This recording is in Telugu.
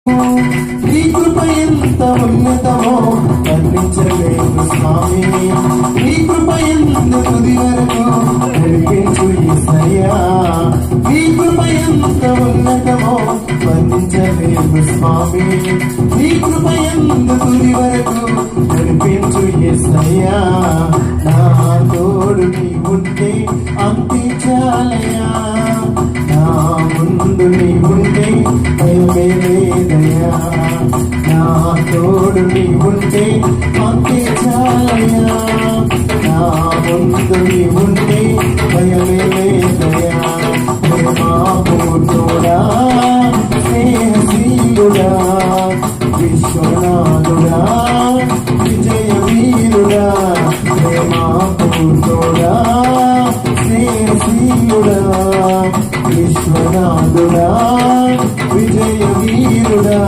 నీ కృప ఎంత ఉన్నతమో వర్ణించలేను స్వామి. నీ కృప ఎంత తుది వరకు నడిపించు యేసయ్యా. నీ కృప ఎంత ఉన్నతమో వర్ణించలేను స్వామి. నీ కృప ఎంత తుది వరకు నడిపించు యేసయ్యా. నా తోడు నీ ఉంటే అంతే చాలయ్యా. నా ముందు నీ ఉంటే భయమే లేదయ్యా. నా తోడు నీ ఉంటే అంతే చాలయ్యా. నా ముందు నీ ఉంటే భయమే లేదయ్యా. ప్రేమా పూర్ణుడా, స్నేహశీలుడా, విశ్వనాథుడా, విజయ వీరుడా. ప్రేమా పూర్ణుడా, స్నేహశీలుడా, విశ్వనాథుడా, విజయ వీరుడా.